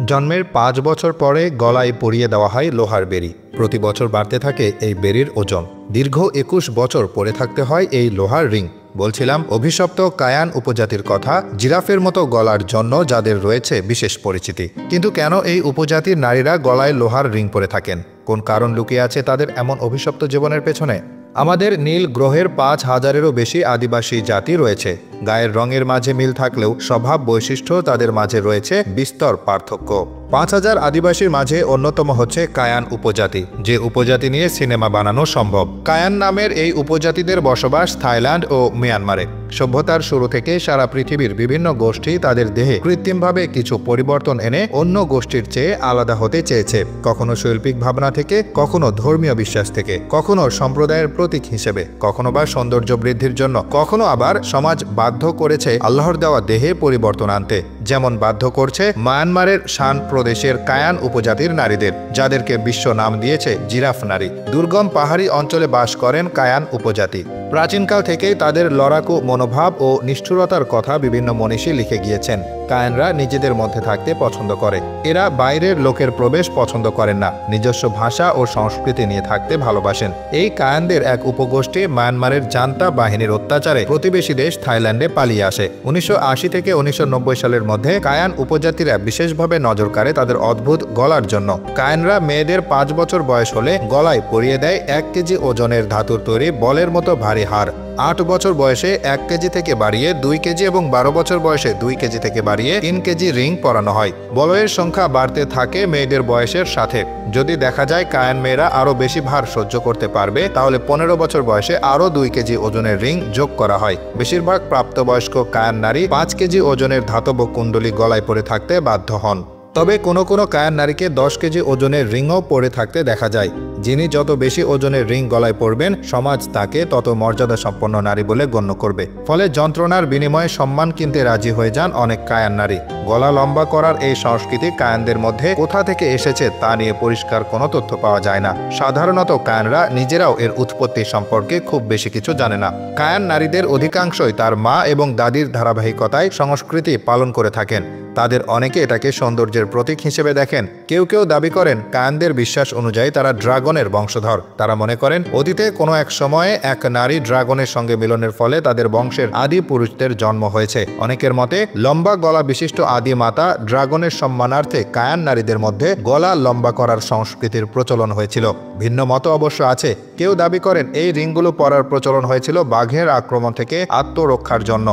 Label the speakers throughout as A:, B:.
A: জন্মের ৫ বছর পরে গলায় পরিয়ে দেওয়া হয় লোহার বেড়ি। প্রতি বছর বাড়তে থাকে এই বেড়ির ওজন। দীর্ঘ ২১ বছর পরে থাকতে হয় এই লোহার রিং। বলছিলাম অভিশপ্ত কায়ান উপজাতির কথা, জিরাফের মতো গলার জন্য যাদের রয়েছে বিশেষ পরিচিতি। কিন্তু কেন এই উপজাতির নারীরা গলায় লোহার রিং পরে থাকেন? কোন কারণ লুকিয়ে আছে তাদের এমন অভিশপ্ত জীবনের পেছনে? আমাদের নীল গ্রহের ৫,০০০-এরও বেশি আদিবাসী জাতি রয়েছে। গায়ের রঙের মাঝে মিল থাকলেও স্বভাব বৈশিষ্ট্য তাদের মাঝে রয়েছে বিস্তর পার্থক্য। ৫,০০০ আদিবাসীর মাঝে অন্যতম হচ্ছে কায়ান উপজাতি, যে উপজাতি নিয়ে সিনেমা বানানো সম্ভব। কায়ান নামের এই উপজাতিদের বসবাস থাইল্যান্ড ও মিয়ানমারে। সভ্যতার শুরু থেকে সারা পৃথিবীর বিভিন্ন গোষ্ঠী তাদের দেহে কৃত্রিমভাবে কিছু পরিবর্তন এনে অন্য গোষ্ঠীর চেয়ে আলাদা হতে চেয়েছে। কখনো শৈল্পিক ভাবনা থেকে, কখনো ধর্মীয় বিশ্বাস থেকে, কখনো সম্প্রদায়ের প্রতীক হিসেবে, কখনো বা সৌন্দর্য বৃদ্ধির জন্য, কখনো আবার সমাজ বাধ্য করেছে আল্লাহর দেওয়া দেহে পরিবর্তন আনতে। যেমন বাধ্য করছে মায়ানমারের শান প্রদেশের কায়ান উপজাতির নারীদের, যাদেরকে বিশ্ব নাম দিয়েছে জিরাফ নারী। দুর্গম পাহাড়ি অঞ্চলে বাস করেন কায়ান উপজাতি। প্রাচীনকাল থেকেই তাদের লড়াকু মনোভাব ও নিষ্ঠুরতার কথা বিভিন্ন মনীষী লিখে গিয়েছেন। কায়ানরা নিজেদের মধ্যে থাকতে পছন্দ করে। এরা বাইরের লোকের প্রবেশ পছন্দ করেন না। নিজস্ব ভাষা ও সংস্কৃতি নিয়ে থাকতে ভালোবাসেন। এই কায়ানদের এক উপগোষ্ঠী মায়ানমারের জান্তা বাহিনীর অত্যাচারে প্রতিবেশী দেশ থাইল্যান্ডে পালিয়ে আসে। ১৯৮০ থেকে ১৯৯০ সালের মধ্যে কায়ান উপজাতিরা বিশেষভাবে নজর কাড়ে তাদের অদ্ভুত গলার জন্য। কায়ানরা মেয়েদের ৫ বছর বয়স হলে গলায় পরিয়ে দেয় ১ কেজি ওজনের ধাতুর তৈরি বলের মতো ভারী হার। ৮ বছর বয়সে ১ কেজি থেকে বাড়িয়ে ২ কেজি এবং ১২ বছর বয়সে ২ কেজি থেকে বাড়িয়ে ৩ কেজি রিং পরানো হয়। বলয়ের সংখ্যা বাড়তে থাকে মেয়েদের বয়সের সাথে। যদি দেখা যায় কায়ান মেয়েরা আরও বেশি ভার সহ্য করতে পারবে, তাহলে ১৫ বছর বয়সে আরও ২ কেজি ওজনের রিং যোগ করা হয়। বেশিরভাগ প্রাপ্তবয়স্ক কায়ান নারী ৫ কেজি ওজনের ধাতব কুণ্ডলী গলায় পরে থাকতে বাধ্য হন। তবে কোনো কোনো কায়ান নারীকে ১০ কেজি ওজনের রিংও পরে থাকতে দেখা যায়। যিনি যত বেশি ওজনের রিং গলায় পরবেন, সমাজ তাকে তত মর্যাদা সম্পন্ন নারী বলে গণ্য করবে। ফলে যন্ত্রণার বিনিময়ে সম্মান কিনতে রাজি হয়ে যান অনেক কায়ান নারী। গলা লম্বা করার এই সংস্কৃতি কায়ানদের মধ্যে কোথা থেকে এসেছে তা নিয়ে পরিষ্কার কোনো তথ্য পাওয়া যায় না। সাধারণত কায়ানরা নিজেরাও এর উৎপত্তি সম্পর্কে খুব বেশি কিছু জানে না। কায়ান নারীদের অধিকাংশই তার মা এবং দাদির ধারাবাহিকতায় সংস্কৃতি পালন করে থাকেন। তাদের অনেকে এটাকে সৌন্দর্যের প্রতীক হিসেবে দেখেন। কেউ কেউ দাবি করেন কায়ানদের বিশ্বাস অনুযায়ী তারা ড্রাগনের বংশধর। তারা মনে করেন অতীতে কোনো এক সময়ে এক নারী ড্রাগনের সঙ্গে মিলনের ফলে তাদের বংশের আদি পুরুষদের জন্ম হয়েছে। অনেকের মতে লম্বা গলা বিশিষ্ট আদি মাতা ড্রাগনের সম্মানার্থে কায়ান নারীদের মধ্যে গলা লম্বা করার সংস্কৃতির প্রচলন হয়েছিল। ভিন্ন মত অবশ্য আছে। কেউ দাবি করেন এই রিংগুলো পরার প্রচলন হয়েছিল বাঘের আক্রমণ থেকে আত্মরক্ষার জন্য।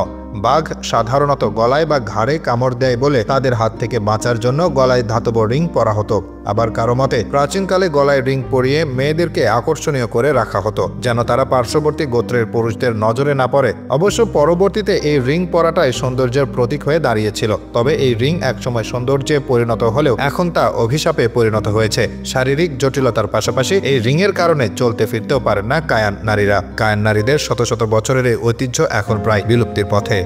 A: বাঘ সাধারণত গলায় বা ঘাড়ে কামড় দেয় বলে তাদের হাত থেকে বাঁচার জন্য গলায় ধাতব রিং পরা হতো। আবার কারো মতে প্রাচীনকালে গলায় রিং পরিয়ে মেয়েদেরকে আকর্ষণীয় করে রাখা হতো, যেন তারা পার্শ্ববর্তী গোত্রের পুরুষদের নজরে না পড়ে। অবশ্য পরবর্তীতে এই রিং পরাটাই সৌন্দর্যের প্রতীক হয়ে দাঁড়িয়েছিল। তবে এই রিং একসময় সৌন্দর্যে পরিণত হলেও এখন তা অভিশাপে পরিণত হয়েছে। শারীরিক জটিলতার পাশাপাশি এই রিংয়ের কারণে চলতে ফিরতেও পারেন না কায়ান নারীরা। কায়ান নারীদের শত শত বছরের এই ঐতিহ্য এখন প্রায় বিলুপ্তির পথে।